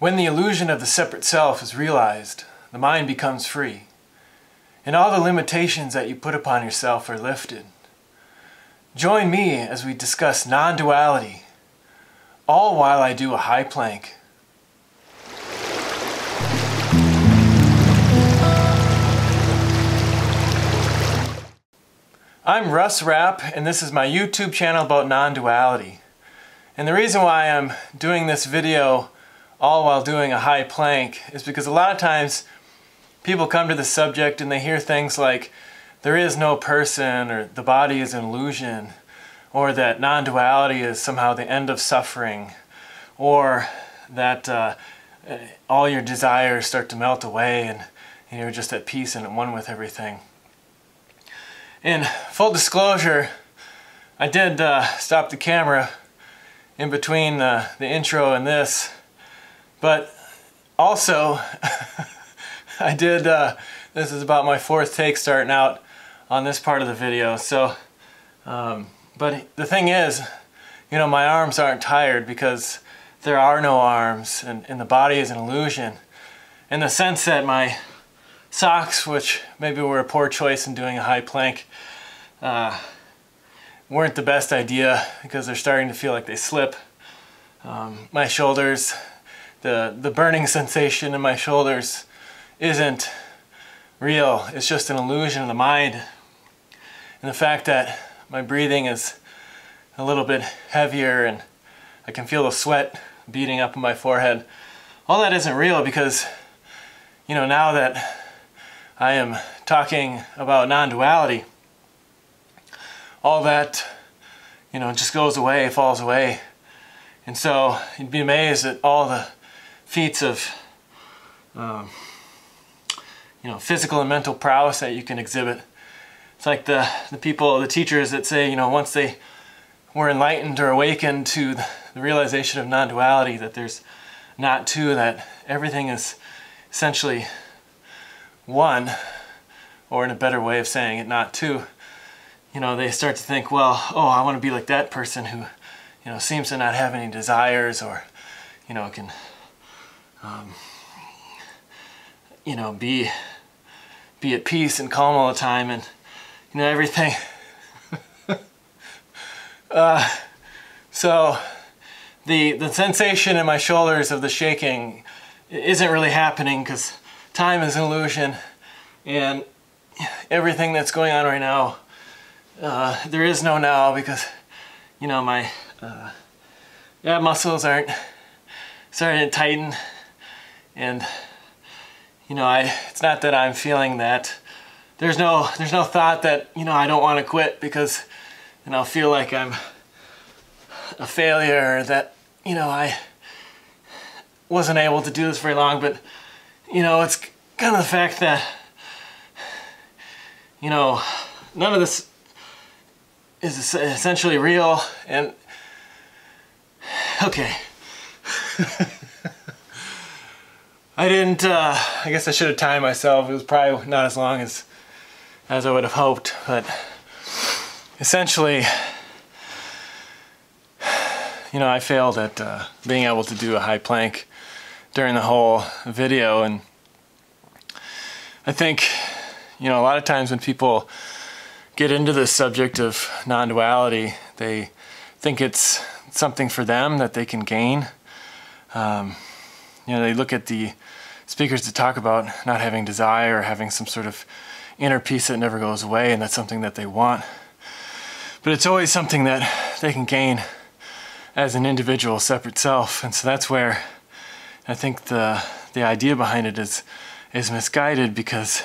When the illusion of the separate self is realized, the mind becomes free, and all the limitations that you put upon yourself are lifted. Join me as we discuss non-duality, all while I do a high plank. I'm Russ Rapp, and this is my YouTube channel about non-duality. And the reason why I'm doing this video all while doing a high plank is because a lot of times people come to the subject and they hear things like there is no person, or the body is an illusion, or that non-duality is somehow the end of suffering, or that all your desires start to melt away and you're just at peace and at one with everything. In full disclosure, I did stop the camera in between the intro and this, but also I did, this is about my fourth take starting out on this part of the video. So, but the thing is, you know, my arms aren't tired because there are no arms, and the body is an illusion. In the sense that my socks, which maybe were a poor choice in doing a high plank, weren't the best idea because they're starting to feel like they slip. My shoulders, the burning sensation in my shoulders isn't real. It's just an illusion of the mind. And the fact that my breathing is a little bit heavier and I can feel the sweat beating up on my forehead, all that isn't real because, you know, now that I am talking about non-duality, all that, you know, just goes away, falls away. And so you'd be amazed at all the feats of, you know, physical and mental prowess that you can exhibit. It's like the people, the teachers that say, you know, once they were enlightened or awakened to the realization of non-duality, that there's not two, that everything is essentially one, or in a better way of saying it, not two. You know, they start to think, well, oh, I want to be like that person who, you know, seems to not have any desires, or, you know, can, you know, be at peace and calm all the time, and, you know, everything. So the sensation in my shoulders of the shaking isn't really happening because time is an illusion, and everything that's going on right now, there is no now, because, you know, my ab muscles aren't starting to tighten, and, you know, it's not that I'm feeling that there's no thought that, you know, I don't want to quit because, you know, I'll feel like I'm a failure, or that, you know, I wasn't able to do this very long. But, you know, it's kind of the fact that, you know, none of this is essentially real. And okay. I didn't, I guess I should have timed myself. It was probably not as long as I would have hoped, but essentially, you know, I failed at being able to do a high plank during the whole video. And I think, you know, a lot of times when people get into this subject of non-duality, they think it's something for them that they can gain. You know, they look at the speakers that talk about not having desire, or having some sort of inner peace that never goes away, and that's something that they want. But it's always something that they can gain as an individual separate self. And so that's where I think the idea behind it is misguided, because,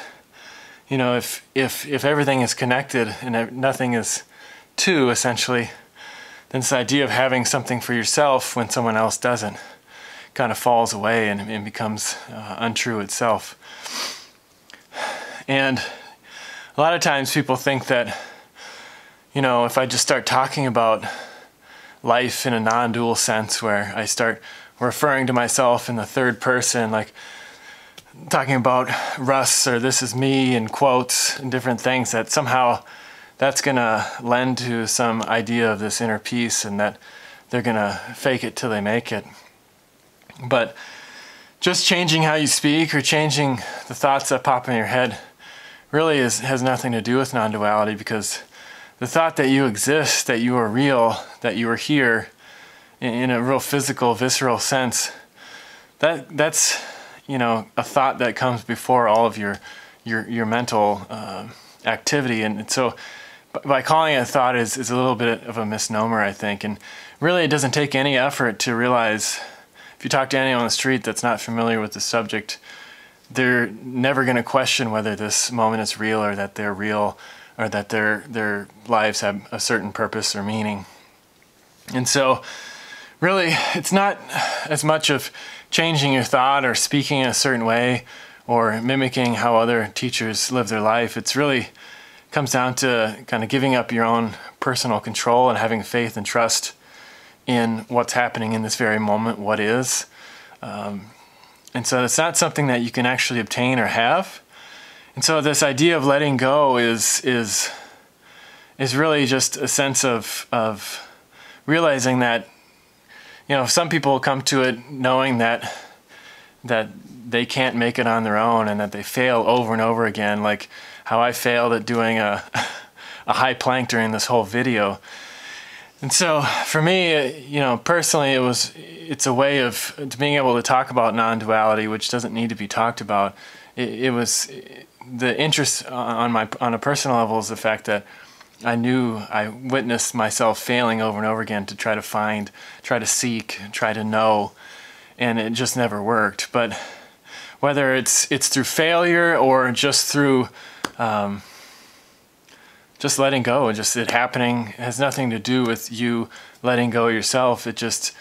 you know, if everything is connected and nothing is two, essentially, then this idea of having something for yourself when someone else doesn't kind of falls away and becomes untrue itself. And a lot of times people think that, you know, if I just start talking about life in a non-dual sense, where I start referring to myself in the third person, like talking about Russ or this is me in quotes and different things, that somehow that's gonna lend to some idea of this inner peace, and that they're gonna fake it till they make it. But just changing how you speak or changing the thoughts that pop in your head really has nothing to do with non-duality, because the thought that you exist, that you are real, that you are here in a real physical, visceral sense, that's a thought that comes before all of your mental activity. And so by calling it a thought is a little bit of a misnomer, I think. And really, it doesn't take any effort to realize, if you talk to anyone on the street that's not familiar with the subject, they're never going to question whether this moment is real, or that they're real, or that their lives have a certain purpose or meaning. And so really, it's not as much of changing your thought or speaking in a certain way or mimicking how other teachers live their life. It's really comes down to kind of giving up your own personal control and having faith and trust in what's happening in this very moment, what is. And so it's not something that you can actually obtain or have. And so this idea of letting go is really just a sense of realizing that, some people come to it knowing that they can't make it on their own, and that they fail over and over again, like how I failed at doing a high plank during this whole video. And so for me, personally, it's a way of being able to talk about non-duality, which doesn't need to be talked about. It was the interest on a personal level is the fact that I witnessed myself failing over and over again to try to find, try to seek, try to know, and it just never worked. But whether it's through failure or just through just letting go, and just it happening, it has nothing to do with you letting go yourself. It just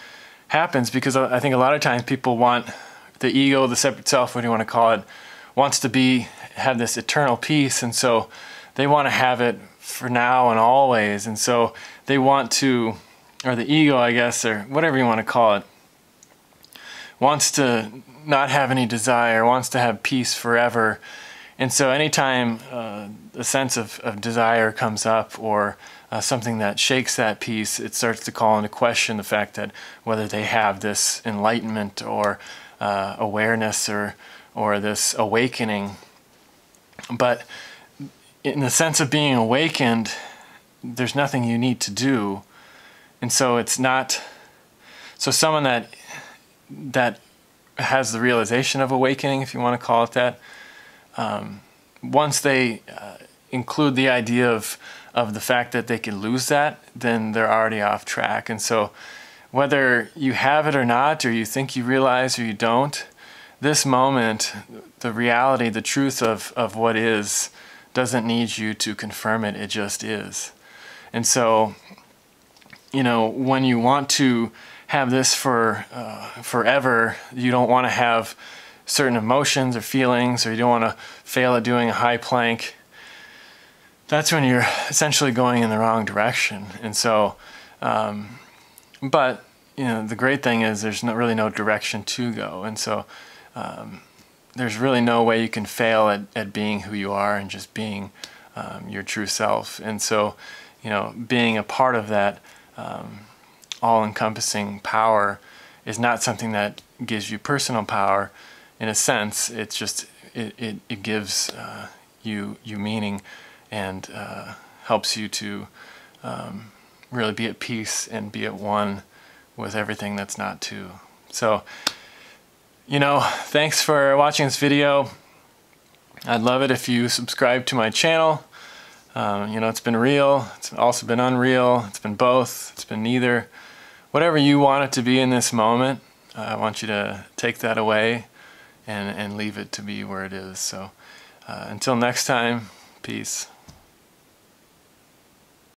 happens because I think a lot of times people want the ego, the separate self, what do you want to call it, wants to have this eternal peace, and so they want to have it for now and always. And so they want to, or the ego, I guess, or whatever you want to call it, wants to not have any desire, wants to have peace forever. And so anytime a sense of desire comes up, or something that shakes that peace, it starts to call into question the fact that whether they have this enlightenment or awareness or this awakening. But in the sense of being awakened, there's nothing you need to do. And so it's not, so someone that has the realization of awakening, if you want to call it that, once they include the idea of the fact that they can lose that, then they're already off track. And so whether you have it or not, or you think you realize or you don't, this moment, the reality, the truth of what is, doesn't need you to confirm it. It just is. And so, when you want to have this for forever, you don't want to have certain emotions or feelings, or you don't want to fail at doing a high plank, that's when you're essentially going in the wrong direction. And so, but, the great thing is there's really no direction to go. And so, there's really no way you can fail at being who you are and just being your true self. And so, being a part of that all-encompassing power is not something that gives you personal power. In a sense, it's just it gives you meaning, and helps you to really be at peace and be at one with everything that's not to. So, thanks for watching this video. I'd love it if you subscribe to my channel. It's been real, it's also been unreal, it's been both, it's been neither. Whatever you want it to be in this moment, I want you to take that away and leave it to be where it is. So until next time, peace.